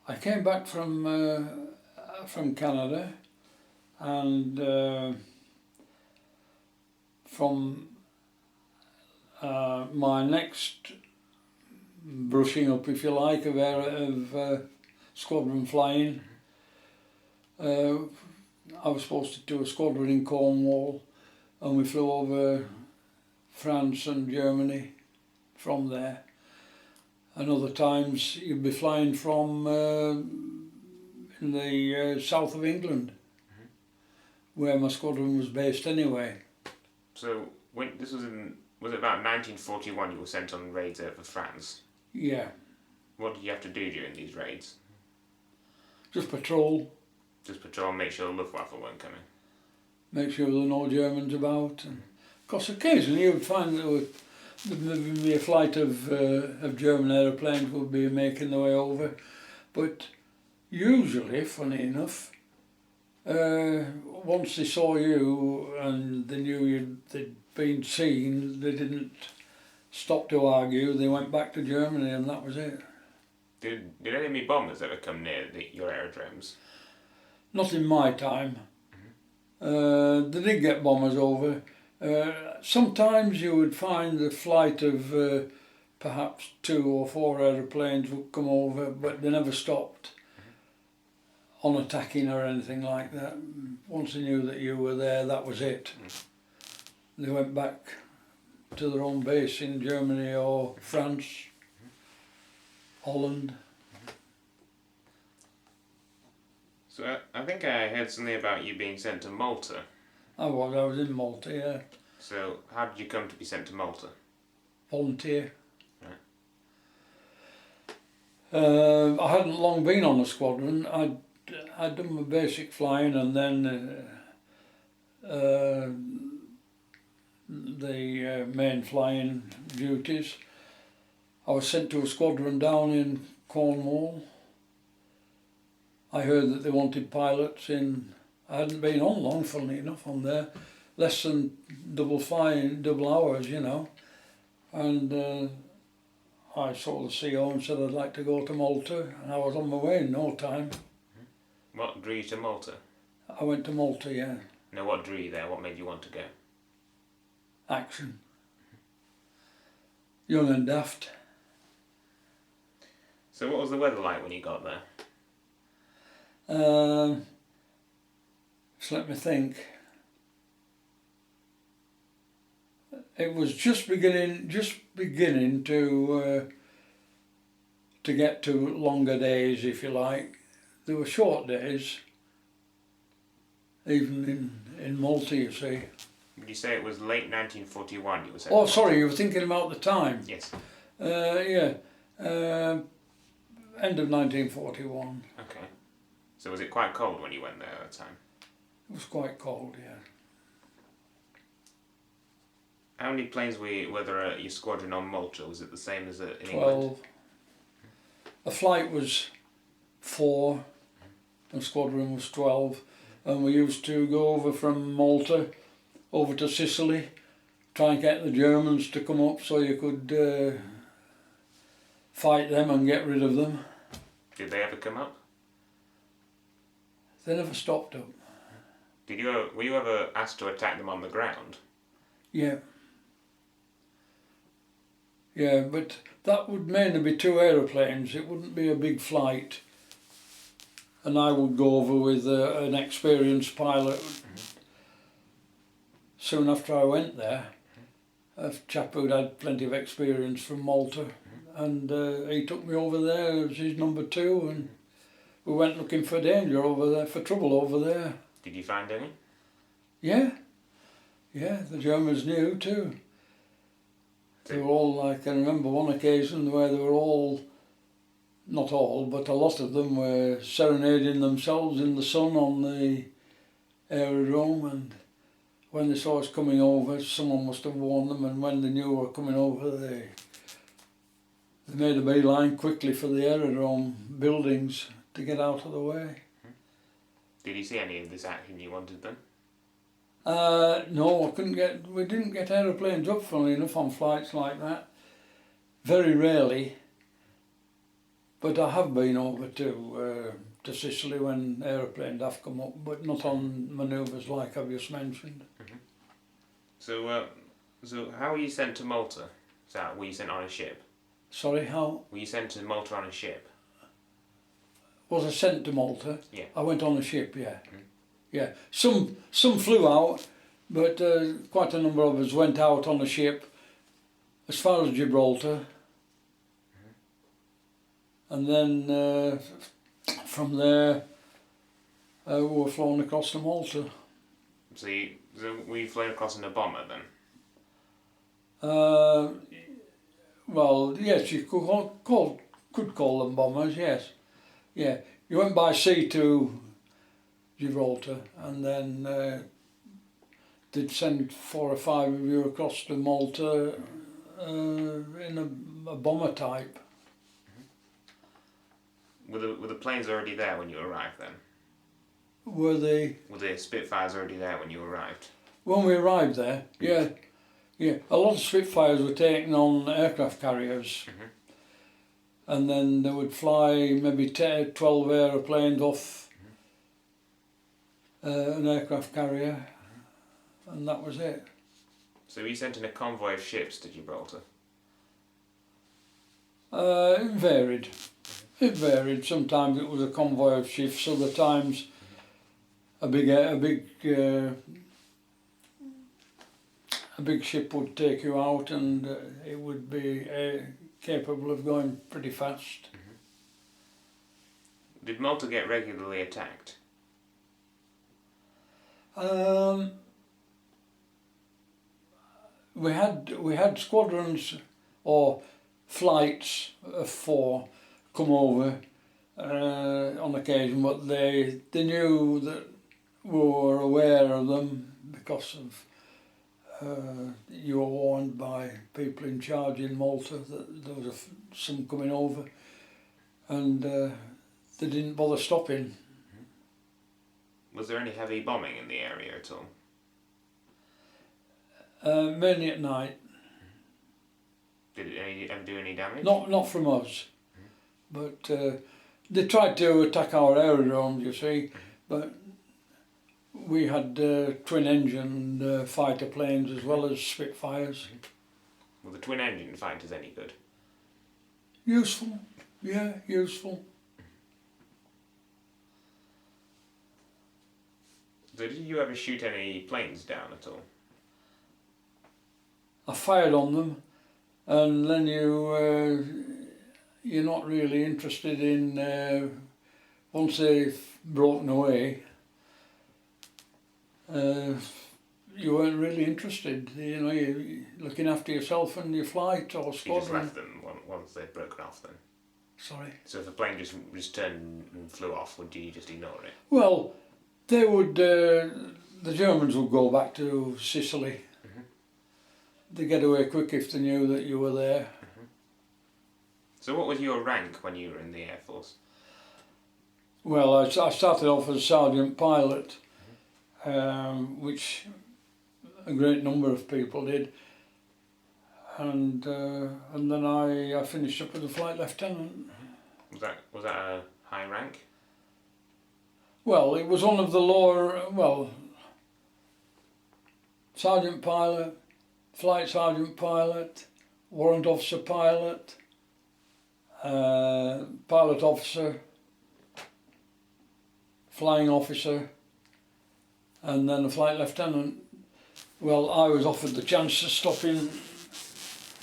I came back from Canada, and from my next brushing up, if you like, of squadron flying, I was supposed to do a squadron in Cornwall, and we flew over France and Germany from there. And other times you'd be flying from in the south of England, where my squadron was based anyway. So when this was it about 1941 you were sent on raids over France? Yeah. What did you have to do during these raids? Just patrol. Just patrol and make sure the Luftwaffe weren't coming? Make sure there were no Germans about. And of course occasionally you would find there would be a flight of German aeroplanes would be making their way over, but usually, funny enough, once they saw you and they knew they'd been seen, they didn't stop to argue. They went back to Germany, and that was it. Did enemy bombers ever come near your aerodromes? Not in my time. They did get bombers over. Sometimes you would find a flight of perhaps 2 or 4 aeroplanes would come over, but they never stopped on attacking or anything like that. Once they knew that you were there, that was it. They went back to their own base in Germany or France, Holland. So I think I heard something about you being sent to Malta. I was in Malta, yeah. So how did you come to be sent to Malta? Volunteer. Right. I hadn't long been on a squadron. I'd done my basic flying, and then the main flying duties. I was sent to a squadron down in Cornwall. I heard that they wanted pilots in. I hadn't been on long, funnily enough, on there. Less than double hours, you know. And I saw the CO and said I'd like to go to Malta, and I was on my way in no time. What drew you to Malta? I went to Malta, yeah. No, what drew you there? What made you want to go? Action. Young and daft. So what was the weather like when you got there? Just let me think. It was just beginning to get to longer days, if you like. There were short days, even in Malta, you see. Would you say it was late 1941 you were sent? Oh, sorry, you were thinking about the time. Yes. Yeah. End of 1941. Okay. So was it quite cold when you went there at the time? It was quite cold, yeah. How many planes were there at your squadron on Malta? Was it the same as in 12. England? The flight was 4 and squadron was 12, and we used to go over from Malta over to Sicily, try and get the Germans to come up so you could fight them and get rid of them. Did they ever come up? They never stopped up. Were you ever asked to attack them on the ground? Yeah. Yeah, but that would mainly be 2 aeroplanes. It wouldn't be a big flight. And I would go over with an experienced pilot. Soon after I went there, a chap who'd had plenty of experience from Malta, and he took me over there as his number 2, and we went looking for danger over there, for trouble over there. Did you find any? Yeah. Yeah, the Germans knew too. They were all, like, I remember one occasion where they were all, not all, but a lot of them were serenading themselves in the sun on the aerodrome, and when they saw us coming over, someone must have warned them, and when they knew we were coming over, they made a beeline quickly for the aerodrome buildings to get out of the way. Did you see any of this action you wanted then? No, we didn't get aeroplanes up, funnily enough, on flights like that. Very rarely. But I have been over to Sicily when aeroplanes have come up, but not on manoeuvres like I've just mentioned. So, so how were you sent to Malta? Were you sent on a ship? Sorry, how? Were you sent to Malta on a ship? Was I sent to Malta? Yeah. I went on a ship, yeah. Yeah. Some flew out, but quite a number of us went out on a ship as far as Gibraltar. And then from there we were flown across to Malta. So were you flown across in a bomber then? Well, yes, you could call them bombers, yes. Yeah, you went by sea to Gibraltar and then they'd send 4 or 5 of you across to Malta in a bomber type. Were the planes already there when you arrived then? Were the Spitfires already there when you arrived? When we arrived there, yeah. A lot of Spitfires were taken on aircraft carriers. And then they would fly maybe 12 aeroplanes off an aircraft carrier, and that was it. So were you sent in a convoy of ships to Gibraltar? It varied. It varied. Sometimes it was a convoy of ships. Other times, a big ship would take you out, and it would be capable of going pretty fast. Did Malta get regularly attacked? We had squadrons or flights of 4 come over on occasion, but they knew that we were aware of them because of you were warned by people in charge in Malta that there was some coming over, and they didn't bother stopping. Was there any heavy bombing in the area at all? Mainly at night. Did it ever do any damage? Not from us, but they tried to attack our aerodrome, you see, but we had twin-engine fighter planes as well as Spitfires. Were the twin-engine fighters any good? Useful, yeah, useful. So did you ever shoot any planes down at all? I fired on them, and then you're not really interested in once they've broken away. You weren't really interested. You know, you're looking after yourself and your flight or squadron. You just left them once they'd broken off then? Sorry? So if a plane just turned and flew off, would you just ignore it? Well, they would, the Germans would go back to Sicily. They'd get away quick if they knew that you were there. So what was your rank when you were in the Air Force? Well, I started off as Sergeant Pilot, which a great number of people did, and then I finished up as a Flight Lieutenant. Was that a high rank? Well, it was one of the lower, Sergeant Pilot, Flight Sergeant Pilot, Warrant Officer Pilot, Pilot Officer, Flying Officer, and then a Flight Lieutenant. Well, I was offered the chance to stop in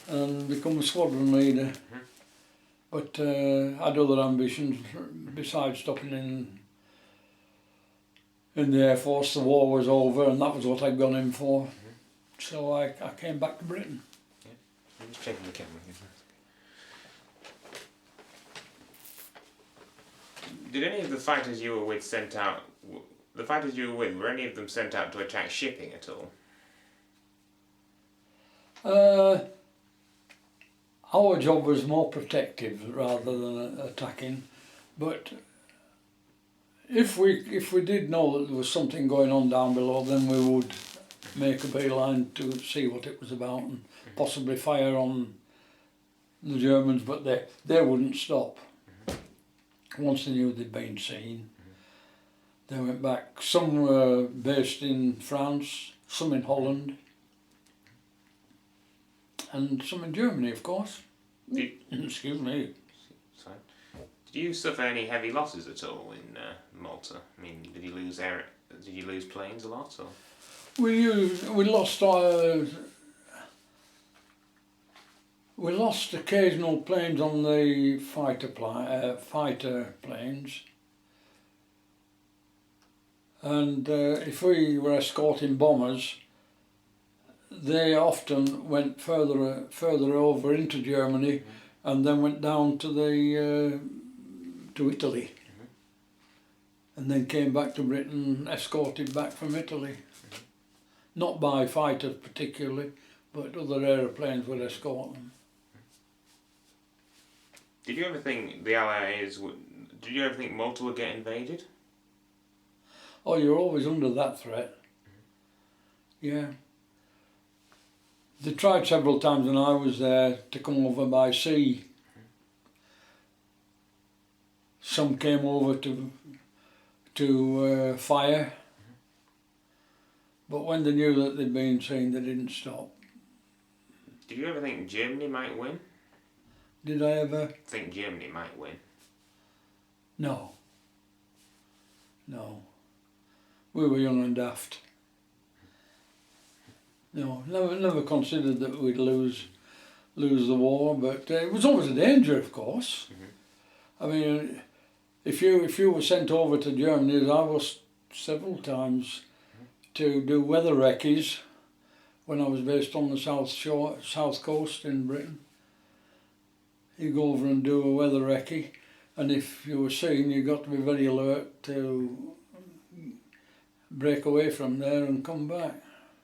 and become a squadron leader, but I had other ambitions besides stopping in the Air Force. The war was over and that was what I'd gone in for. So I came back to Britain. Yeah. I'm just checking the camera. Did any of the fighters you were with sent out? The fighters you were with, were any of them sent out to attack shipping at all? Our job was more protective rather than attacking, but if we did know that there was something going on down below, then we would make a beeline to see what it was about and possibly fire on the Germans, but they wouldn't stop. once they knew they'd been seen. They went back. Some were based in France, some in Holland, and some in Germany, of course. Excuse me. Sorry. Did you suffer any heavy losses at all in Malta? I mean, did you lose planes a lot? Or? We lost occasional planes on the fighter planes, and if we were escorting bombers, they often went further over into Germany, and then went down to Italy, and then came back to Britain, escorted back from Italy. Not by fighters particularly, but other aeroplanes would escort them. Did you ever think the Allies did you ever think Malta would get invaded? Oh, you're always under that threat. Yeah. They tried several times when I was there to come over by sea. Some came over to fire, but when they knew that they'd been seen, they didn't stop. Did you ever think Germany might win? Did I ever? Think Germany might win? No. No. We were young and daft. No, never considered that we'd lose the war, but it was always a danger, of course. I mean, if you were sent over to Germany, as I was several times, to do weather recce's when I was based on the south coast in Britain. You go over and do a weather recce, and if you were seen, you got to be very alert to break away from there and come back.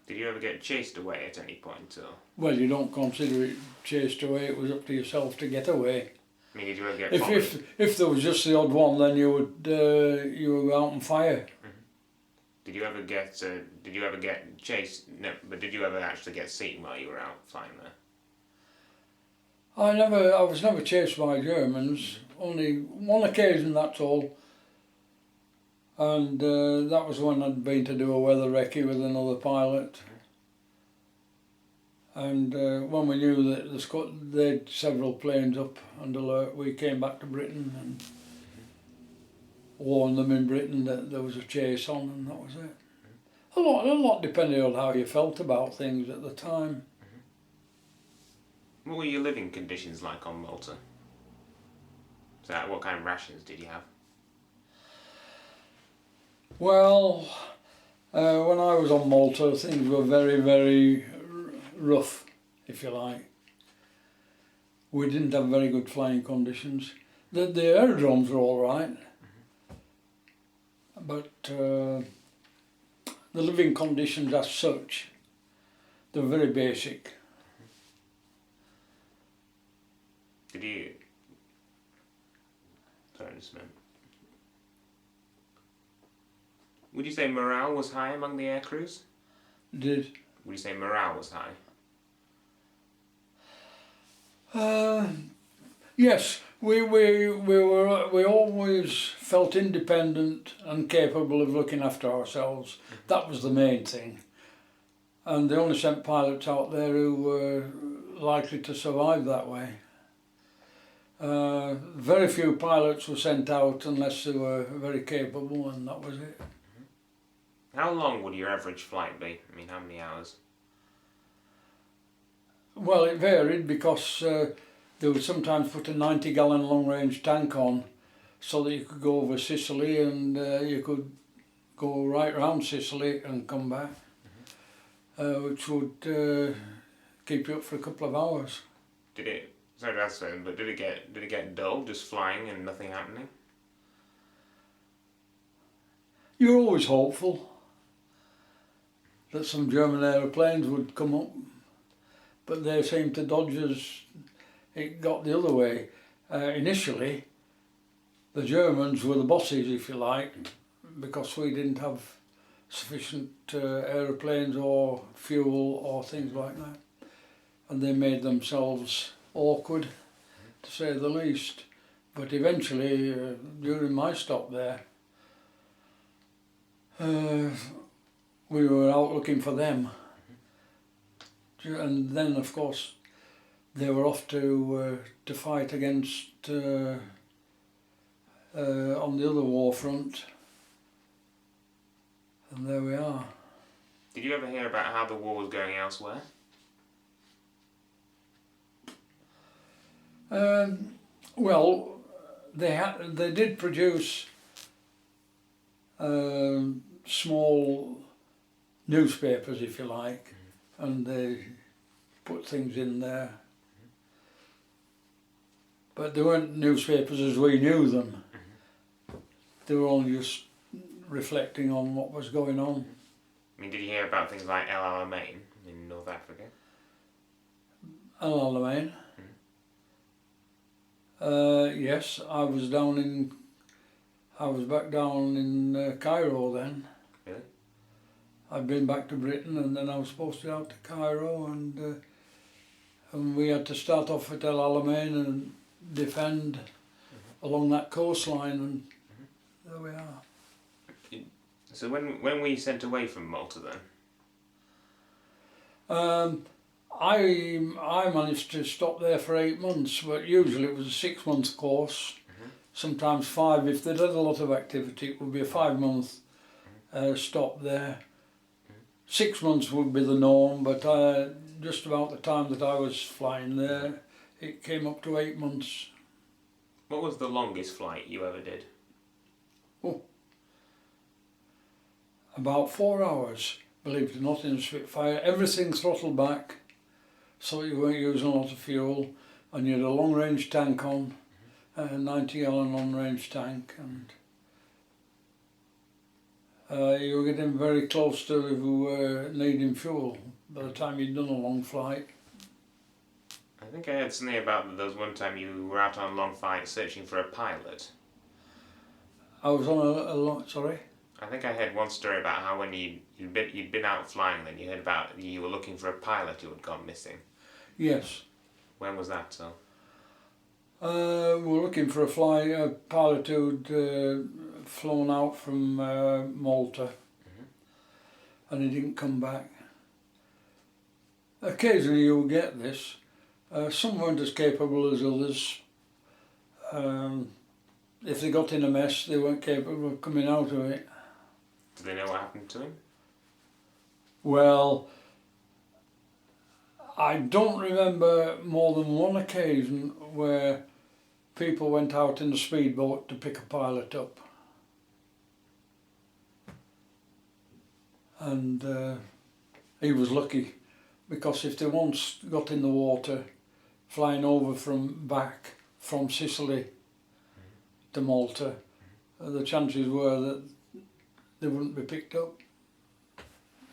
Did you ever get chased away at any point? Or? Well, you don't consider it chased away. It was up to yourself to get away. I mean, did you ever get if there was just the odd one, then you were out on fire. Did you ever get chased? No, but did you ever actually get seen while you were out flying there? I was never chased by Germans. Only one occasion, that's all. And that was when I'd been to do a weather recce with another pilot. And when we knew that they'd several planes up and alert, we came back to Britain and warned them in Britain that there was a chase on, and that was it. A lot depending on how you felt about things at the time. What were your living conditions like on Malta? So what kind of rations did you have? Well, when I was on Malta, things were very, very rough, if you like. We didn't have very good flying conditions. The aerodromes were all right, but the living conditions as such, they were very basic. Did you... Sorry, just a minute. Would you say morale was high among the air crews? Did. Would you say morale was high? Yes, we always felt independent and capable of looking after ourselves. That was the main thing. And they only sent pilots out there who were likely to survive that way. Very few pilots were sent out unless they were very capable, and that was it. How long would your average flight be? I mean, how many hours? Well, it varied because they would sometimes put a 90-gallon long-range tank on so that you could go over Sicily, and you could go right round Sicily and come back, which would keep you up for a couple of hours. Did it? Sorry to ask that, but did it get dull, just flying and nothing happening? You're always hopeful that some German aeroplanes would come up, but they seemed to dodge us. It got the other way. Initially, the Germans were the bosses, if you like, because we didn't have sufficient aeroplanes or fuel or things like that, and they made themselves awkward, to say the least. But eventually, during my stop there, we were out looking for them. And then, of course, they were off to fight against on the other war front. And there we are. Did you ever hear about how the war was going elsewhere? Well, they did produce small newspapers, if you like, and they put things in there. But they weren't newspapers as we knew them. They were only just reflecting on what was going on. I mean, did you hear about things like El Alamein in North Africa? El Alamein? Yes, I was back down in Cairo then. Really? I'd been back to Britain and then I was posted out to Cairo, and we had to start off at El Alamein and defend along that coastline, and there we are. So when were you sent away from Malta then? I managed to stop there for 8 months, but usually it was a 6-month course, sometimes 5. If they'd had a lot of activity, it would be a 5-month stop there. 6 months would be the norm, but just about the time that I was flying there, it came up to 8 months. What was the longest flight you ever did? Oh, about 4 hours, believe it or not, in a Spitfire. Everything throttled back, so you weren't using a lot of fuel, and you had a long-range tank on, a 90-gallon long-range tank, and you were getting very close to needing fuel by the time you'd done a long flight. I think I heard something about there was one time you were out on a long flight searching for a pilot. I was on a long, sorry? I think I heard one story about how when you'd been out flying, then you heard about you were looking for a pilot who had gone missing. Yes. When was that, so? We were looking for a pilot who'd flown out from Malta, and he didn't come back. Occasionally you'll get this. Some weren't as capable as others. If they got in a mess, they weren't capable of coming out of it. Do they know what happened to him? Well, I don't remember more than one occasion where people went out in a speedboat to pick a pilot up. And he was lucky, because if they once got in the water, flying over from Sicily to Malta, the chances were that they wouldn't be picked up.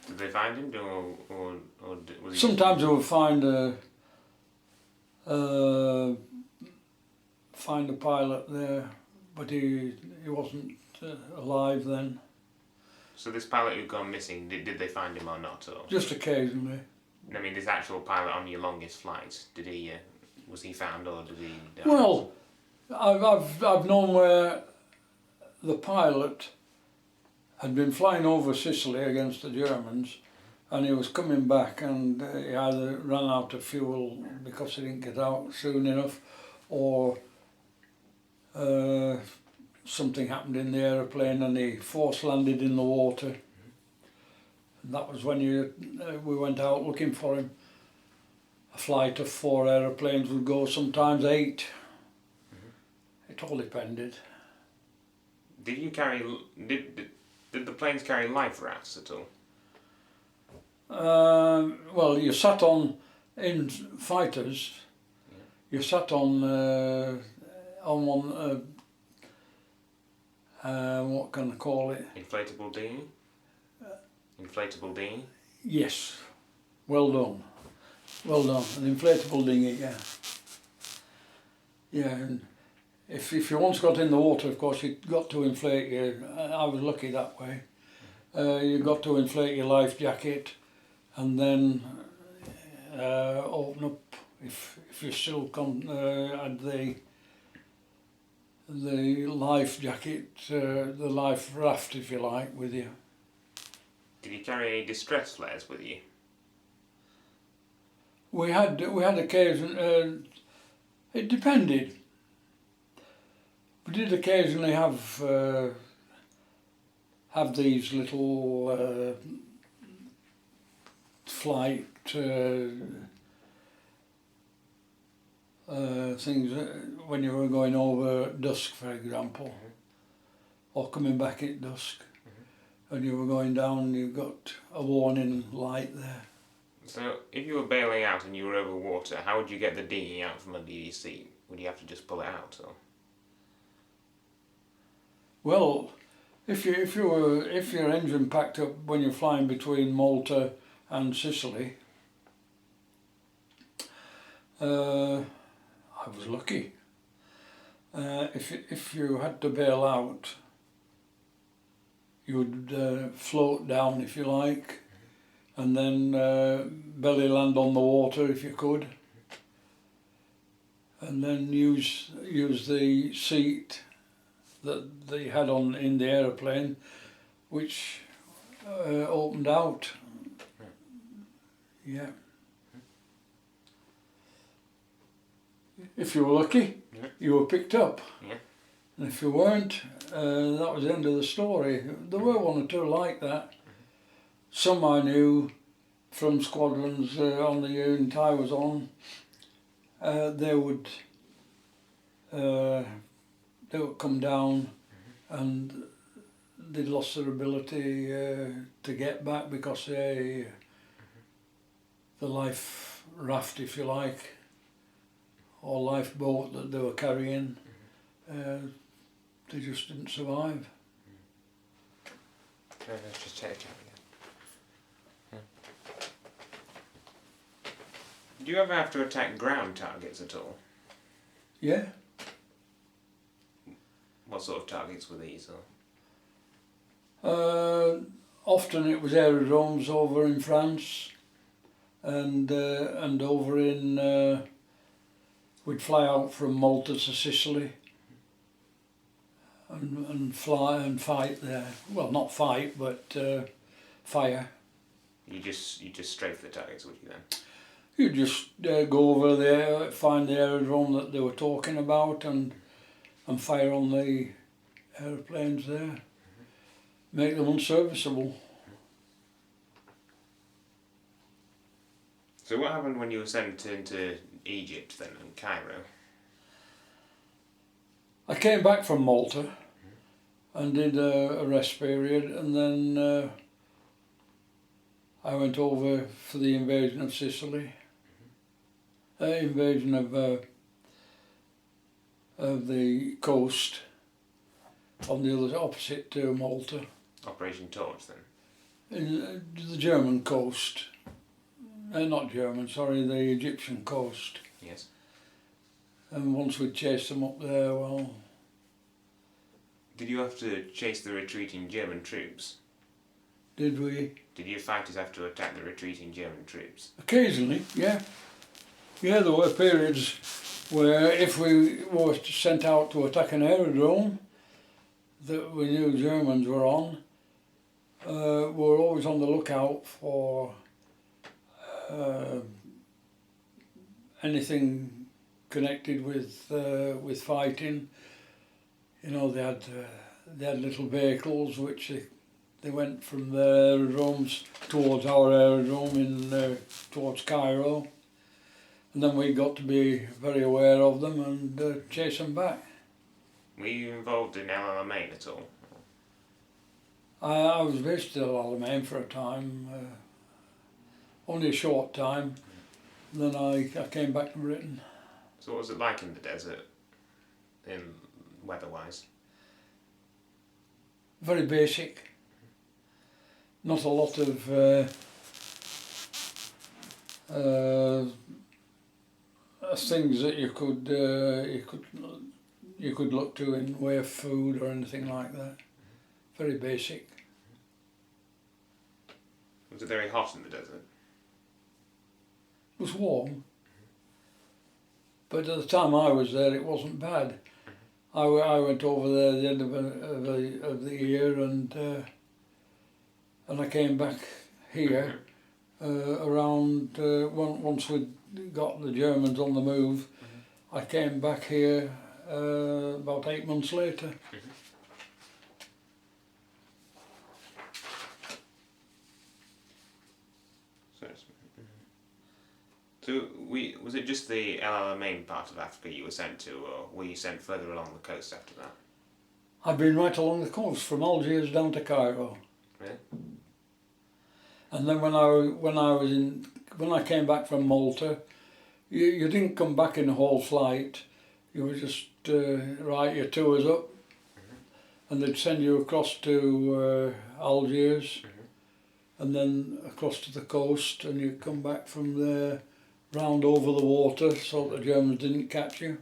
Did they find him, or was he? Sometimes they would find a pilot there, but he wasn't alive then. So this pilot who'd gone missing, did they find him or not? Or? Just occasionally. I mean, this actual pilot on your longest flight, was he found or did he die? Well, I've known where the pilot had been flying over Sicily against the Germans, and he was coming back, and he either ran out of fuel because he didn't get out soon enough, or something happened in the aeroplane and he force landed in the water. And that was when we went out looking for him. A flight of 4 aeroplanes would go, sometimes 8. It all depended. Did you carry? Did the planes carry life rafts at all? Well, you sat in fighters. You sat on one. What can I call it? Inflatable dinghy. Inflatable dinghy. Yes. Well done. Well done. An inflatable dinghy. Yeah. Yeah. And if you once got in the water, of course, you got to inflate your. I was lucky that way. You got to inflate your life jacket, and then open up if you still had the the life jacket, the life raft, if you like, with you. Did you carry any distress flares with you? We had occasion. It depended. We did occasionally have these little flight things when you were going over at dusk, for example, or coming back at dusk, and you were going down. You got a warning light there. So, if you were bailing out and you were over water, how would you get the dinghy out from under your seat? Would you have to just pull it out, or? Well, if your engine packed up when you're flying between Malta and Sicily, I was lucky. If you had to bail out, you would float down, if you like, and then belly land on the water if you could, and then use the seat that they had in the aeroplane, which opened out. Yeah. If you were lucky, you were picked up. Yeah. And if you weren't, that was the end of the story. There were one or two like that. Some I knew from squadrons on the unit I was on. They would come down and they'd lost their ability to get back because the life raft, if you like, or lifeboat that they were carrying, they just didn't survive. Let's just take it again. Do you ever have to attack ground targets at all? Yeah. What sort of targets were these? Or? Often it was aerodromes over in France, and over in. We'd fly out from Malta to Sicily, and fly and fight there. Well, not fight, but fire. You just strafe the targets, would you then? You just go over there, find the aerodrome that they were talking about, and fire on the aeroplanes there. Make them unserviceable. So what happened when you were sent into Egypt then, in Cairo? I came back from Malta and did a rest period, and then I went over for the invasion of Sicily. Invasion of the coast on the other opposite to Malta. Operation Torch then? In the German coast. Not German, sorry, the Egyptian coast. Yes. And once we'd chased them up there, well... Did you have to chase the retreating German troops? Did we? Did you fighters have to attack the retreating German troops? Occasionally, yeah. Yeah, there were periods where if we were sent out to attack an aerodrome that we knew Germans were on, we were always on the lookout for anything connected with fighting. You know, they had little vehicles which they went from the aerodromes towards our aerodrome towards Cairo, and then we got to be very aware of them and chase them back. Were you involved in El Alamein at all? I was based at El Alamein for a time, only a short time. Then I came back to Britain. So what was it like in the desert, in weather-wise? Very basic. Not a lot of things that you could look to in way of food or anything like that. Very basic. Was it very hot in the desert? It was warm, but at the time I was there it wasn't bad. I went over there at the end of the year, and I came back here around once we'd got the Germans on the move. I came back here about 8 months later. So was it just the main part of Africa you were sent to, or were you sent further along the coast after that? I've been right along the coast from Algiers down to Cairo. Really? And then when I came back from Malta, you didn't come back in the whole flight. You were just right, your tour's up, and they'd send you across to Algiers, and then across to the coast, and you'd come back from there round over the water so the Germans didn't catch you,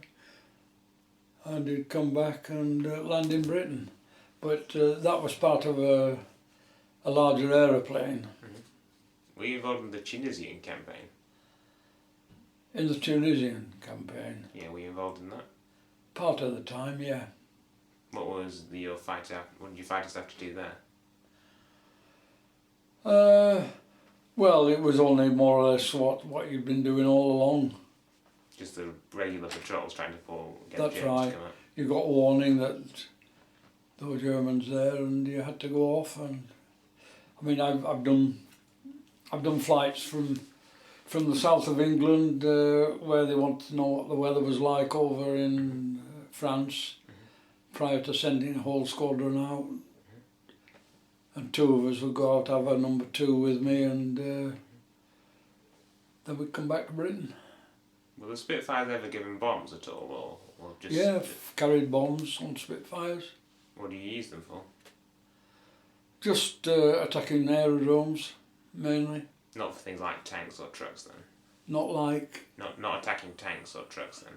and you'd come back and land in Britain. But that was part of a larger aeroplane. Were you involved in the Tunisian campaign? In the Tunisian campaign? Yeah, were you involved in that? Part of the time, yeah. What was your fight out? What did you fighters have to do there? Well, it was only more or less what you'd been doing all along. Just the regular patrols trying to get That's the Germans right. to come up. You got warning that there were Germans there, and you had to go off. And I mean, I've done flights from the south of England where they wanted to know what the weather was like over in France prior to sending a whole squadron out. And two of us would go out, have a number 2 with me, and then we'd come back to Britain. Were the Spitfires ever given bombs at all, or just? Yeah, carried bombs on Spitfires. What do you use them for? Just attacking aerodromes, mainly. Not for things like tanks or trucks, then. Not like. Not attacking tanks or trucks, then.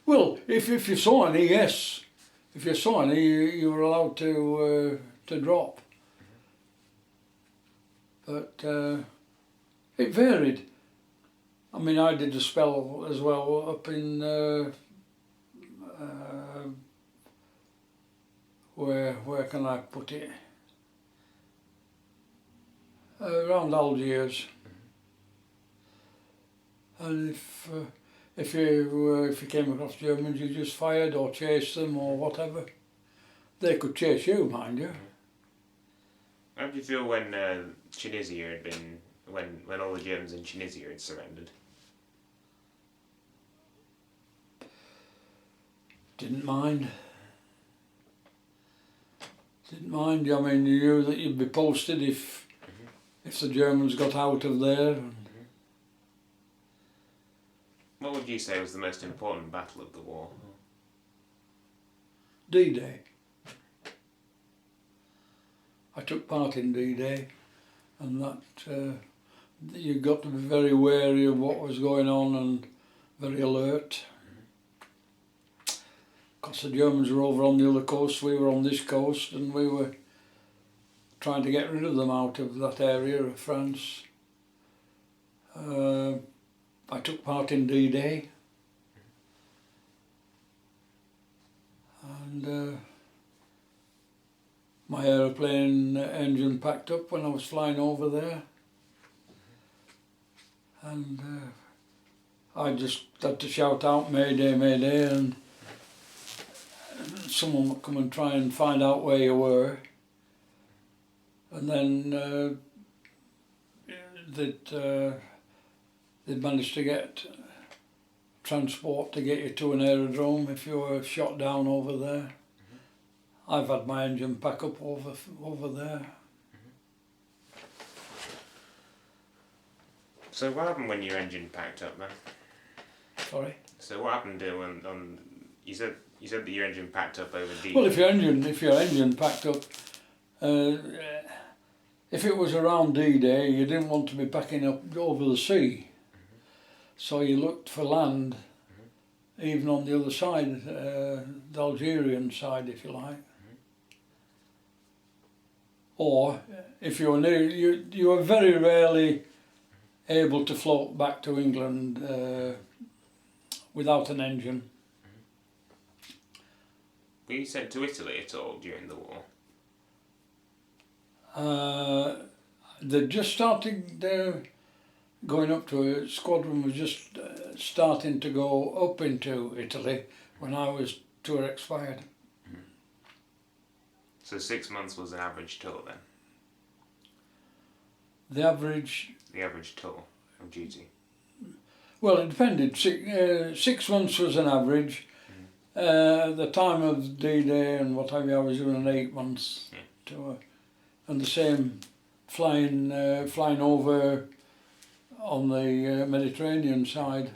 Well, if you saw any, yes. If you saw any, you were allowed to drop. But it varied. I mean, I did a spell as well up in where can I put it? Around Algiers. And if you came across Germans, you just fired or chased them or whatever. They could chase you, mind you. How did you feel when Tunisia had been, when all the Germans in Tunisia had surrendered? Didn't mind. Didn't mind. I mean, you knew that you'd be posted if the Germans got out of there. What would you say was the most important battle of the war? D-Day. I took part in D-Day, and that you got to be very wary of what was going on and very alert. Because the Germans were over on the other coast, we were on this coast, and we were trying to get rid of them out of that area of France. I took part in D-Day, and my aeroplane engine packed up when I was flying over there, and I just had to shout out "Mayday, Mayday," and someone would come and try and find out where you were, and then they'd manage to get transport to get you to an aerodrome if you were shot down over there. I've had my engine pack up over there. So what happened when your engine packed up then? Sorry? So what happened when you said that your engine packed up over D-Day? Well, if your engine packed up, if it was around D-Day, you didn't want to be packing up over the sea. So you looked for land, even on the other side, the Algerian side, if you like. Or if you were near, you were very rarely able to float back to England without an engine. Were you sent to Italy at all during the war? They just started going up to it. Squadron was just starting to go up into Italy when I was tour expired. So 6 months was an average tour then? The average, The average tour of duty? well, it depended. 6 months was an average. The time of D-Day and what have you, I was doing an 8 months tour. And the same flying over on the Mediterranean side.